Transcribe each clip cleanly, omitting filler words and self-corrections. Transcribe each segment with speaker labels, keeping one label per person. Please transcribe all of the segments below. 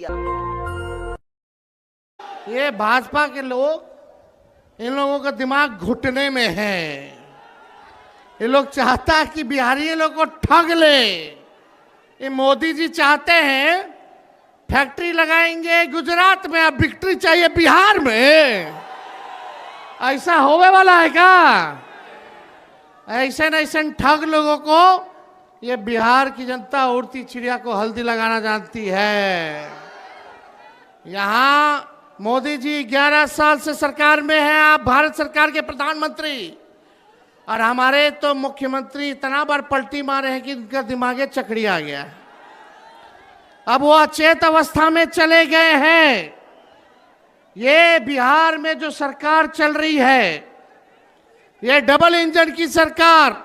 Speaker 1: ये भाजपा के लोग, इन लोगों का दिमाग घुटने में है। ये लोग चाहता है कि बिहारी लोग को ठग ले। ये मोदी जी चाहते हैं फैक्ट्री लगाएंगे गुजरात में, अब विक्ट्री चाहिए बिहार में। ऐसा होने वाला है क्या? ऐसे न ऐसे ठग लोगों को ये बिहार की जनता उड़ती चिड़िया को हल्दी लगाना जानती है। यहाँ मोदी जी 11 साल से सरकार में हैं, आप भारत सरकार के प्रधानमंत्री, और हमारे तो मुख्यमंत्री इतना बार पलटी मारे हैं कि उनका दिमागे चकड़ी आ गया। अब वो अचेत अवस्था में चले गए हैं। ये बिहार में जो सरकार चल रही है, ये डबल इंजन की सरकार,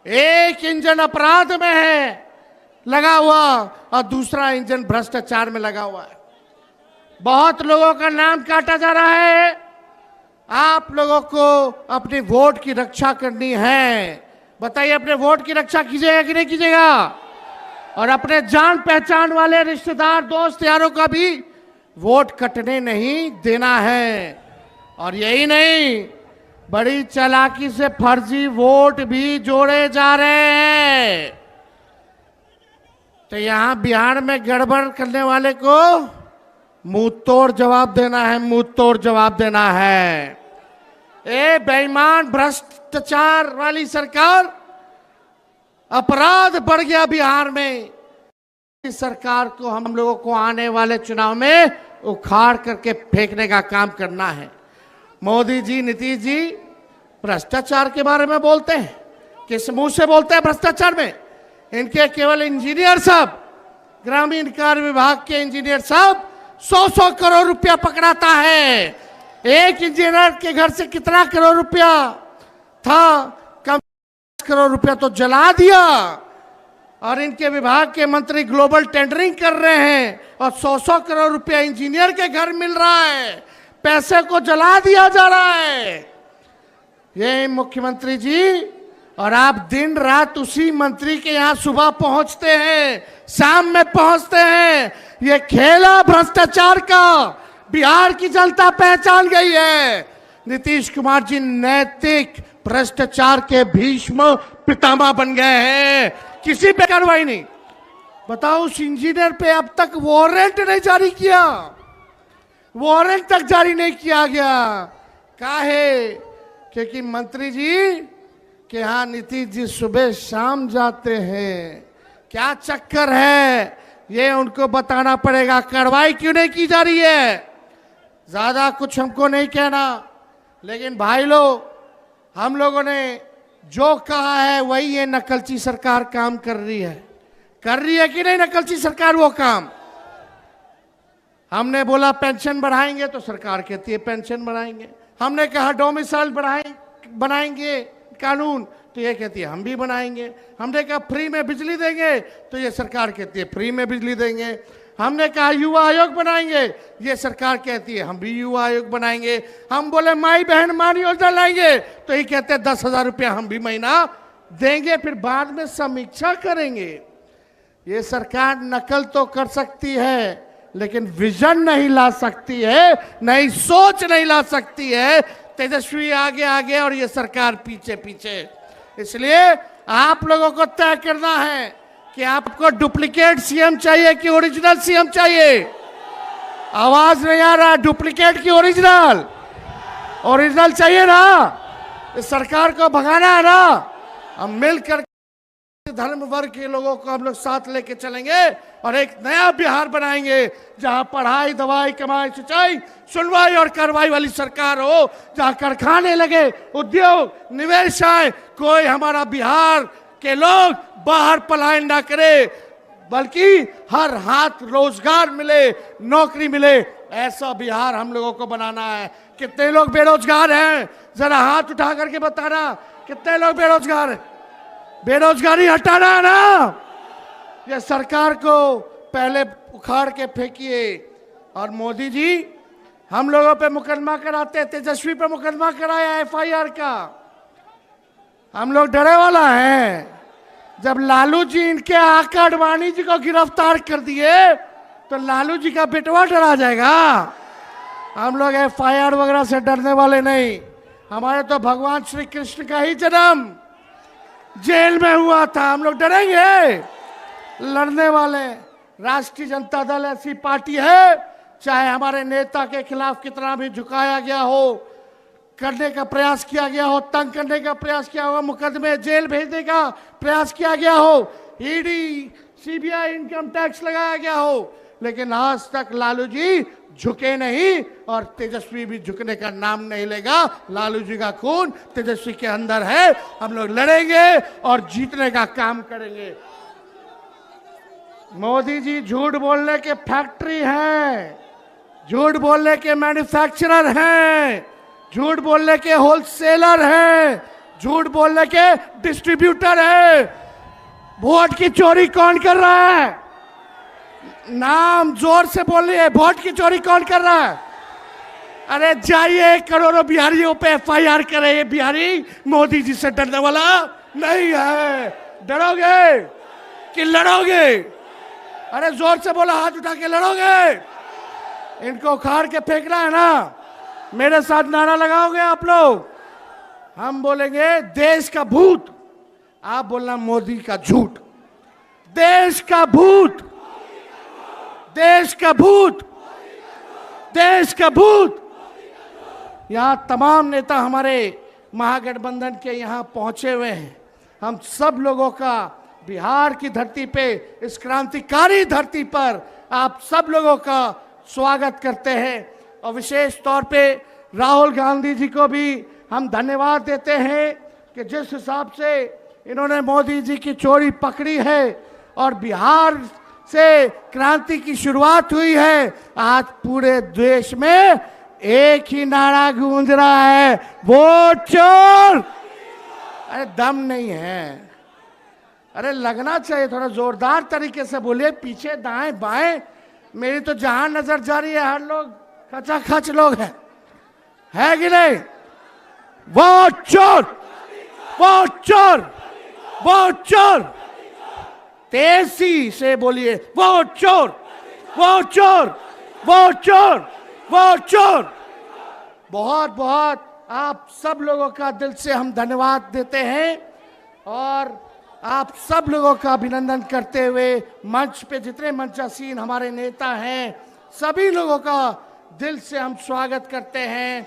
Speaker 1: एक इंजन अपराध में है लगा हुआ और दूसरा इंजन भ्रष्टाचार में लगा हुआ है। बहुत लोगों का नाम काटा जा रहा है। आप लोगों को अपने वोट की रक्षा करनी है। बताइए, अपने वोट की रक्षा कीजिएगा कि नहीं कीजिएगा? और अपने जान पहचान वाले रिश्तेदार दोस्त यारों का भी वोट कटने नहीं देना है। और यही नहीं, बड़ी चालाकी से फर्जी वोट भी जोड़े जा रहे हैं। तो यहां बिहार में गड़बड़ करने वाले को मुंह तोड़ जवाब देना है, मुंह तोड़ जवाब देना है। ए बेईमान भ्रष्टाचार वाली सरकार, अपराध बढ़ गया बिहार में। इस सरकार को हम लोगों को आने वाले चुनाव में उखाड़ करके फेंकने का काम करना है। मोदी जी, नीतीश जी भ्रष्टाचार के बारे में बोलते हैं, किस मुंह से बोलते हैं भ्रष्टाचार में? इनके केवल इंजीनियर साहब, ग्रामीण कार्य विभाग के इंजीनियर साहब 100-100 करोड़ रुपया पकड़ाता है। एक इंजीनियर के घर से कितना करोड़ रुपया था? कम करोड़ रुपया तो जला दिया। और इनके विभाग के मंत्री ग्लोबल टेंडरिंग कर रहे हैं और 100-100 करोड़ रुपया इंजीनियर के घर मिल रहा है। पैसे को जला दिया जा रहा है। ये मुख्यमंत्री जी, और आप दिन रात उसी मंत्री के यहाँ सुबह पहुंचते हैं, शाम में पहुंचते हैं। ये खेला भ्रष्टाचार का बिहार की जनता पहचान गई है। नीतीश कुमार जी नैतिक भ्रष्टाचार के भीष्म पितामह बन गए हैं। किसी पे कार्रवाई नहीं। बताओ, उस इंजीनियर पे अब तक वारंट नहीं जारी किया, वारंट तक जारी नहीं किया गया। काहे? क्योंकि मंत्री जी के यहाँ नीतीश जी सुबह शाम जाते हैं। क्या चक्कर है, ये उनको बताना पड़ेगा। कार्रवाई क्यों नहीं की जा रही है? ज्यादा कुछ हमको नहीं कहना, लेकिन भाई लोग, हम लोगों ने जो कहा है वही ये नकलची सरकार काम कर रही है। कर रही है कि नहीं नकलची सरकार वो काम? हमने बोला पेंशन बढ़ाएंगे तो सरकार कहती है पेंशन बढ़ाएंगे। हमने कहा डोमिसाइल बनाएंगे कानून, तो ये कहती है हम भी बनाएंगे। हमने कहा फ्री में बिजली देंगे, तो ये सरकार कहती है फ्री में बिजली देंगे। हमने कहा युवा आयोग बनाएंगे, ये सरकार कहती है हम भी युवा आयोग बनाएंगे। हम बोले माई बहन मान योजना लाएंगे, तो ये कहते हैं 10,000 रुपया हम भी महीना देंगे, फिर बाद में समीक्षा करेंगे। ये सरकार नकल तो कर सकती है, लेकिन विजन नहीं ला सकती है, नई सोच नहीं ला सकती है। तेजस्वी आगे आगे और ये सरकार पीछे पीछे। इसलिए आप लोगों को तय करना है कि आपको डुप्लीकेट सीएम चाहिए कि ओरिजिनल सीएम चाहिए। आवाज नहीं आ रहा। डुप्लीकेट की ओरिजिनल? ओरिजिनल चाहिए ना। इस सरकार को भगाना है ना। हम मिलकर धर्म वर्ग के लोगों को हम लोग साथ लेके चलेंगे और एक नया बिहार बनाएंगे, जहां पढ़ाई, दवाई, कमाई, सिंचाई, सुनवाई और कार्रवाई वाली सरकार हो, जहां कारखाने लगे, उद्योग, निवेश आए, कोई हमारा बिहार के लोग बाहर पलायन ना करे, बल्कि हर हाथ रोजगार मिले, नौकरी मिले। ऐसा बिहार हम लोगों को बनाना है। कितने लोग बेरोजगार हैं? जरा हाथ उठा करके बताना, कितने लोग बेरोजगार हैं? बेरोजगारी हटाना है ना। ये सरकार को पहले उखाड़ के फेंकिए। और मोदी जी हम लोगों पे मुकदमा कराते, तेजस्वी पे मुकदमा कराया FIR का। हम लोग डरे वाला हैं। जब लालू जी इनके आका अडवाणी जी को गिरफ्तार कर दिए, तो लालू जी का बेटवा डरा जाएगा। हम लोग FIR वगैरह से डरने वाले नहीं। हमारे तो भगवान श्री कृष्ण का ही जन्म जेल में हुआ था, हम लोग डरेंगे? लड़ने वाले। राष्ट्रीय जनता दल ऐसी पार्टी है, चाहे हमारे नेता के खिलाफ कितना भी झुकाया गया हो, करने का प्रयास किया गया हो, तंग करने का प्रयास किया हो, मुकदमे जेल भेजने का प्रयास किया गया हो, ED CBI इनकम टैक्स लगाया गया हो, लेकिन आज तक लालू जी झुके नहीं और तेजस्वी भी झुकने का नाम नहीं लेगा। लालू जी का खून तेजस्वी के अंदर है। हम लोग लड़ेंगे और जीतने का काम करेंगे। मोदी जी झूठ बोलने के फैक्ट्री हैं, झूठ बोलने के मैन्युफैक्चरर हैं, झूठ बोलने के होलसेलर हैं, झूठ बोलने के डिस्ट्रीब्यूटर हैं। वोट की चोरी कौन कर रहा है? नाम जोर से बोलिए, वोट की चोरी कौन कर रहा है? अरे जाइए करोड़ों बिहारियों पे FIR करे। ये बिहारी मोदी जी से डरने वाला नहीं है। डरोगे कि लड़ोगे? अरे जोर से बोला, हाथ उठा के लड़ोगे? इनको उखाड़ के फेंकना है ना? मेरे साथ नारा लगाओगे आप लोग? हम बोलेंगे देश का भूत, आप बोलना मोदी का झूठ। देश का भूत, देश का भूत, देश का भूत। यहां तमाम नेता हमारे महागठबंधन के यहां पहुंचे हुए हैं। हम सब लोगों का बिहार की धरती पे, इस क्रांतिकारी धरती पर आप सब लोगों का स्वागत करते हैं। और विशेष तौर पे राहुल गांधी जी को भी हम धन्यवाद देते हैं कि जिस हिसाब से इन्होंने मोदी जी की चोरी पकड़ी है और बिहार से क्रांति की शुरुआत हुई है। आज पूरे देश में एक ही नारा गूंज रहा है, वोट चोर। अरे दम नहीं है, अरे लगना चाहिए, थोड़ा जोरदार तरीके से बोलिए। पीछे दाएं बाएं मेरी तो जहां नजर जा रही है हर लोग खचाखच लोग हैं, है कि नहीं? वोट चोर, वोट चोर, वोट चोर। तेजी से बोलिए, वोट चोर, वोट चोर, वोट चोर, वोट चोर। बहुत बहुत आप सब लोगों का दिल से हम धन्यवाद देते हैं और आप सब लोगों का अभिनंदन करते हुए मंच पे जितने मंचासीन हमारे नेता हैं सभी लोगों का दिल से हम स्वागत करते हैं।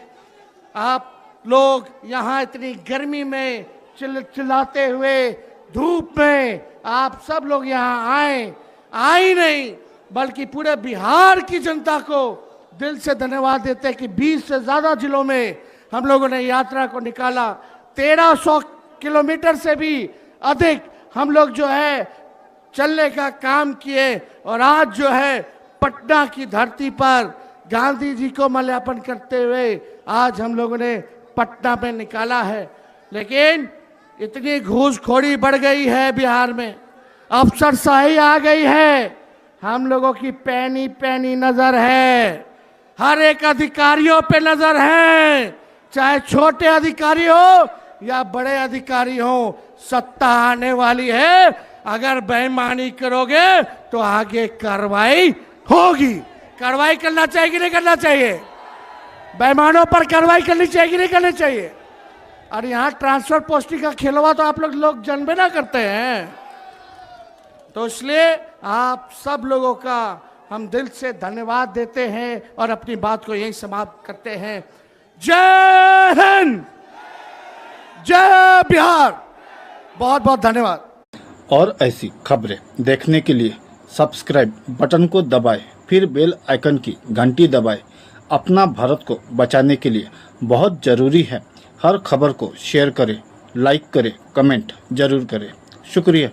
Speaker 1: आप लोग यहाँ इतनी गर्मी में चिल्लाते हुए धूप में आप सब लोग यहाँ आए नहीं बल्कि पूरे बिहार की जनता को दिल से धन्यवाद देते हैं कि 20 से ज़्यादा जिलों में हम लोगों ने यात्रा को निकाला। 1300 किलोमीटर से भी अधिक हम लोग जो है चलने का काम किए और आज जो है पटना की धरती पर गांधी जी को माल्यार्पण करते हुए आज हम लोगों ने पटना में निकाला है। लेकिन इतनी घूसखोरी बढ़ गई है बिहार में, अफसरशाही आ गई है, हम लोगों की पैनी पैनी नजर है, हर एक अधिकारियों पे नजर है, चाहे छोटे अधिकारी हो या बड़े अधिकारी हो। सत्ता आने वाली है, अगर बेईमानी करोगे तो आगे कार्रवाई होगी। कार्रवाई करना चाहिए कि नहीं करना चाहिए? बेईमानों पर कार्रवाई करनी चाहिए कि नहीं करनी चाहिए? और यहाँ ट्रांसफर पोस्टिंग का खेलवा तो आप लोग जानबे ना करते हैं। तो इसलिए आप सब लोगों का हम दिल से धन्यवाद देते हैं और अपनी बात को यहीं समाप्त करते हैं। जय हिंद, जय बिहार। बहुत बहुत धन्यवाद।
Speaker 2: और ऐसी खबरें देखने के लिए सब्सक्राइब बटन को दबाएं, फिर बेल आइकन की घंटी दबाएं। अपना भारत को बचाने के लिए बहुत ज़रूरी है। हर खबर को शेयर करें, लाइक करें, कमेंट जरूर करें। शुक्रिया।